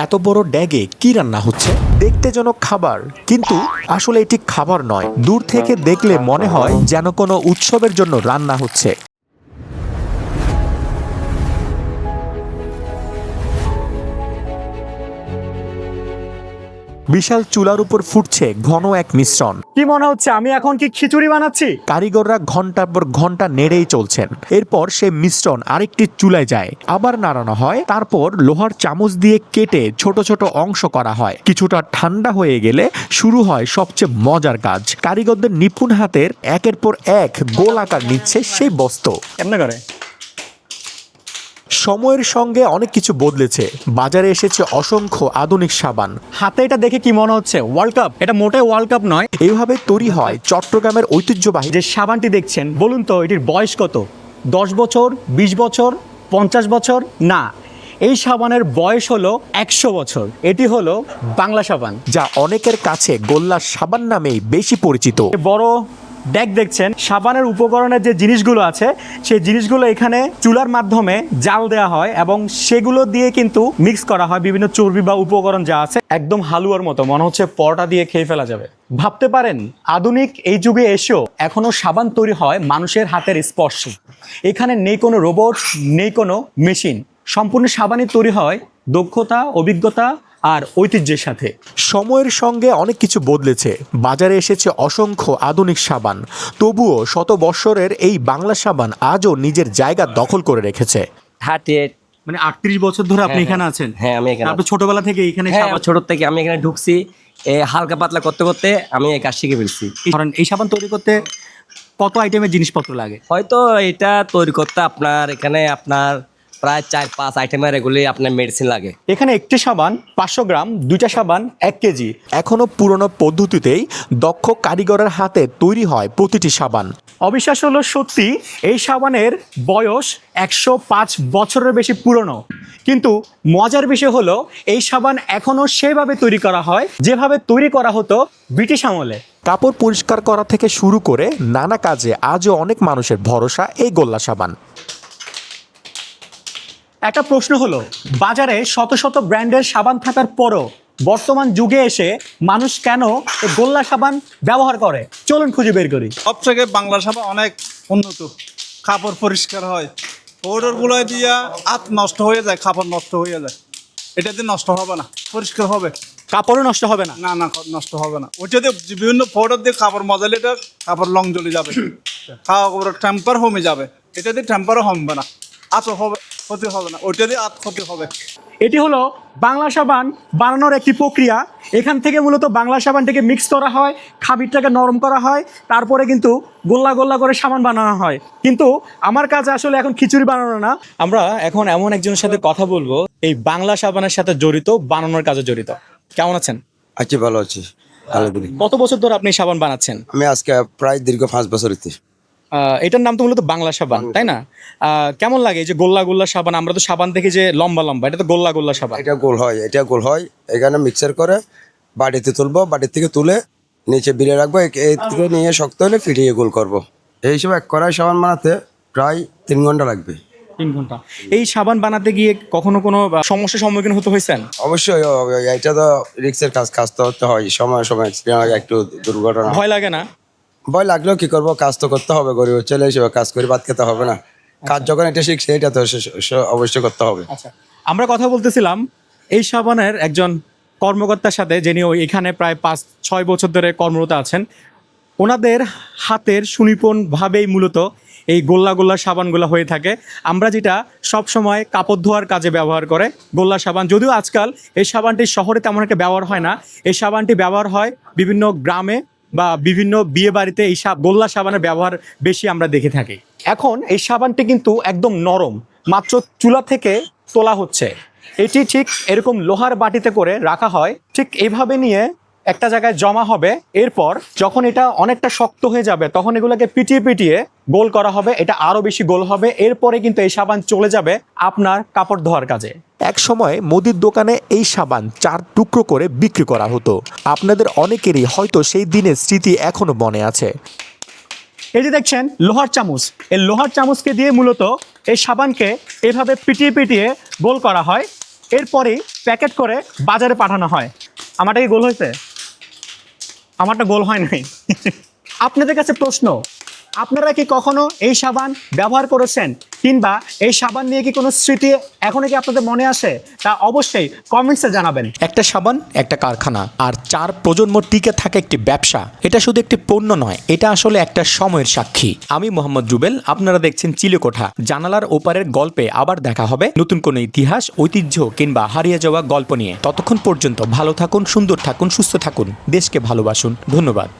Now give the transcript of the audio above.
এত বড় ড্যাগে কি রান্না হচ্ছে? দেখতে যেন খাবার, কিন্তু আসলে এটি খাবার নয়। দূর থেকে দেখলে মনে হয় যেন কোনো উৎসবের জন্য রান্না হচ্ছে। বিশাল চুলার উপর ফুটছে ঘন এক মিশ্রণ। কি মনে হচ্ছে আমি এখন কি খিচুড়ি বানাচ্ছি? কারিগররা ঘন্টার পর ঘন্টা নেড়েই চলছেন। এরপর সে মিশ্রণ আরেকটি চুলায় যায়, আবার নাড়ানো হয়, তারপর লোহার চামচ দিয়ে কেটে ছোট ছোট অংশ করা হয়। কিছুটা ঠান্ডা হয়ে গেলে শুরু হয় সবচেয়ে মজার কাজ। কারিগরদের নিপুণ হাতের একের পর এক গোল আকার নিচ্ছে সেই বস্তু। এমনি করে সময়ের সঙ্গে অনেক কিছু বদলেছে। বাজারে এসেছে অসংখ্য আধুনিক সাবান। হাতে এটা দেখে কি মনে হচ্ছে ওয়ার্ল্ড কাপ? এটা মোটেই ওয়ার্ল্ড কাপ নয়। এইভাবে তৈরি হয় চট্টগ্রামের ঐতিহ্যবাহী যে সাবানটি দেখছেন, বলুন তো এটির বয়স কত? 10 বছর, 20 বছর, 50 বছর? না, এই সাবানের বয়স হলো 100 বছর। এটি হলো বাংলা সাবান, যা অনেকের কাছে গোল্লা সাবান নামেই বেশি পরিচিত। বড় ডেক দেখছেন। সাবানের উপকরণের যে জিনিসগুলো আছে সেই জিনিসগুলো এখানে চুলার মাধ্যমে জাল দেওয়া হয় এবং সেগুলো দিয়ে কিন্তু মিক্স করা হয় বিভিন্ন চর্বি বা উপকরণ যা আছে। একদম হালুয়ার মতো মনে হচ্ছে, পরোটা দিয়ে খেয়ে ফেলা যাবে। ভাবতে পারেন আধুনিক এই যুগে এসেও এখনো সাবান তৈরি হয় মানুষের হাতের স্পর্শে। এখানে নেই কোনো রোবট, নেই কোনো মেশিন। সম্পূর্ণ সাবানই তৈরি হয় দক্ষতা, অভিজ্ঞতা আর ঐতিহ্যের সাথে। সময়ের সঙ্গে অনেক কিছু বদলেছে। বাজারে এসেছে অসংখ্য আধুনিক সাবান, তবুও শত বৎসরের এই বাংলা সাবান আজও নিজের জায়গা দখল করে রেখেছে। 38। মানে 38 বছর ধরে আপনি এখানে আছেন? হ্যাঁ, আমি এখানে। আপনি ছোটবেলা থেকে এখানে হ্যাঁ, সাবান? ছোট থেকে আমি এখানে ঢুকছি। হালকা পাতলা করতে করতে আমি এই কাজ শিখে ফেলছি। ধরেন এই সাবান তৈরি করতে কত আইটেমের জিনিসপত্র লাগে? হয়তো এটা তৈরি করতে আপনার এখানে প্রায় 4-5 আইটেমের এগুলি আপনার মেডিসিন লাগে। এখানে একটি সাবান 500 গ্রাম, দুইটা সাবান 1 কেজি। এখনো পুরনো পদ্ধতিতেই দক্ষ কারিগরের হাতে তৈরি হয় প্রতিটি সাবান। অবিশ্বাস হলো সত্যি, এই সাবানের বয়স 105 বছরের বেশি পুরনো। কিন্তু মজার বিষয় হলো এই সাবান এখনো সেভাবে তৈরি করা হয় যেভাবে তৈরি করা হতো ব্রিটিশ আমলে। কাপড় পরিষ্কার করা থেকে শুরু করে নানা কাজে আজও অনেক মানুষের ভরসা এই গোল্লা সাবান। একটা প্রশ্ন হলো, বাজারে শত শত ব্র্যান্ডের সাবান থাকার পরও বর্তমান যুগে এসে মানুষ কেন এই গোল্লা সাবান ব্যবহার করে? চলুন খুঁজে বের করি। সব থেকে বাংলা সাবান অনেক উন্নত, কাপড় পরিষ্কার হয়। পাউডারগুলো দিয়া হাত নষ্ট হয়ে যায়, কাপড় নষ্ট হয়ে যায়। এটা দিয়ে নষ্ট হবে না, পরিষ্কার হবে। কাপড়ও নষ্ট হবে না? না না, নষ্ট হবে না। ওইটা দিয়ে বিভিন্ন পাউডার দিয়ে কাপড় মজালে এটা কাপড় লং জ্বলে যাবে, কাপড়ের টেম্পার কমে যাবে। এটা দিয়ে টেম্পারও কমবে না, হাত হবে ক্ষতি হবে না, ওইটা দিয়ে হাত ক্ষতি হবে। এটি হলো বাংলা সাবান বানানোর একটি প্রক্রিয়া। এখান থেকে মূলত বাংলা সাবানটাকে মিক্স করা হয়, খাবিরটাকে নরম করা হয়, তারপরে কিন্তু গোল্লা গোল্লা করে সাবান বানানো হয়। কিন্তু আমার কাছে আসলে এখন খিচুড়ি বানানো না। আমরা এখন এমন একজনের সাথে কথা বলবো এই বাংলা সাবানের সাথে জড়িত, বানানোর কাজে জড়িত। কেমন আছেন? আছি, ভালো আছি, আলহামদুলিল্লাহ। কত বছর ধরে আপনি সাবান বানাচ্ছেন? আমি আজকে প্রায় দীর্ঘ 5 বছর হইতে। এটার নাম তো মূলত বাংলা সাবান, তাই না? কেমন লাগে এই যে গোল্লা গোল্লা সাবান? আমরা তো সাবান দেখি যে লম্বা লম্বা, এটা তো গোল্লা গোল্লা সাবান। এটা গোল হয়, এটা গোল হয়। এখানে মিক্সার করে বাড়িতে তুলবো, বাড়ির থেকে তুলে নিচে বিলে রাখবো, এই থেকে নিয়ে শক্ত হলে ফিটিয়ে গোল করবো। এই হিসেবে এক কড়াই সাবান বানাতে প্রায় 3 ঘন্টা লাগবে। 3 ঘন্টা। এই সাবান বানাতে গিয়ে কখনো কোনো সমস্যার সম্মুখীন হতে হয়েছেন? অবশ্যই, এটা তো রিক্সের কাজ তো হতে হয়। সময় একটু দুর্ঘটনা ভয় লাগে না? ভয় লাগলেও কি করবো, কাজ তো করতে হবে। গরিব ছেলে হিসেবে কাজ করে ভাত খেতে হবে না? কাজ যখন এটা শিখছে, এটা তো অবশ্যই করতে হবে। আচ্ছা, আমরা কথা বলতেছিলাম এই সাবানের একজন কর্মকর্তার সাথে, যিনি এখানে প্রায় 5-6 বছর ধরে কর্মরত আছেন। ওনাদের হাতের সুনিপুণভাবেই মূলত এই গোল্লা গোল্লা সাবানগুলো হয়ে থাকে। আমরা যেটা সব সময় কাপড় ধোয়ার কাজে ব্যবহার করে গোল্লা সাবান, যদিও আজকাল এই সাবানটি শহরে তেমন একটা ব্যবহার হয় না। এই সাবানটি ব্যবহার হয় বিভিন্ন গ্রামে বা বিভিন্ন বিয়ে বাড়িতে। এই গোল্লা সাবানের ব্যবহার বেশি আমরা দেখে থাকি। এখন এই সাবানটি কিন্তু একদম নরম, মাত্র চুলা থেকে তোলা হচ্ছে। এটি ঠিক এরকম লোহার বাটিতে করে রাখা হয়, ঠিক এইভাবে নিয়ে একটা জায়গায় জমা হবে। এরপর যখন এটা অনেকটা শক্ত হয়ে যাবে তখন এগুলোকে পিটিয়ে পিটিয়ে গোল করা হবে, এটা আরো বেশি গোল হবে। এরপরে কিন্তু এই সাবান চলে যাবে আপনার কাপড় ধোয়ার কাজে। এক সময় মুদির দোকানে এই সাবান 4 টুকরো করে বিক্রি করা হতো। আপনাদের অনেকেরই হয়তো সেই দিনের স্মৃতি এখনো মনে আছে। এই যে দেখছেন লোহার চামচ, এই লোহার চামচকে দিয়ে মূলত এই সাবানকে এভাবে পিটিয়ে পিটিয়ে গোল করা হয়। এরপরে প্যাকেট করে বাজারে পাঠানো হয়। আমারটা কি গোল হয়েছে? আমারটা গোল হয় নাই। আপনাদের কাছে প্রশ্ন, আপনারা কি কখনো এই সাবান ব্যবহার করেছেন, কিংবা এই সাবান নিয়ে কি কোনো স্মৃতি এখনো কি আপনাদের মনে আসে? তা অবশ্যই কমেন্টসে জানাবেন। একটা সাবান একটা কারখানা আর 4 প্রজন্ম টিকে থাকা একটি ব্যবসা। এটা শুধু একটি পণ্য নয়, এটা আসলে একটা সময়ের সাক্ষী। আমি মোহাম্মদ জুবেল, আপনারা দেখছেন চিলেকোঠা। জানালার ওপারের গল্পে আবার দেখা হবে নতুন কোনো ইতিহাস, ঐতিহ্য কিংবা হারিয়ে যাওয়া গল্প নিয়ে। ততক্ষণ পর্যন্ত ভালো থাকুন, সুন্দর থাকুন, সুস্থ থাকুন, দেশকে ভালোবাসুন। ধন্যবাদ।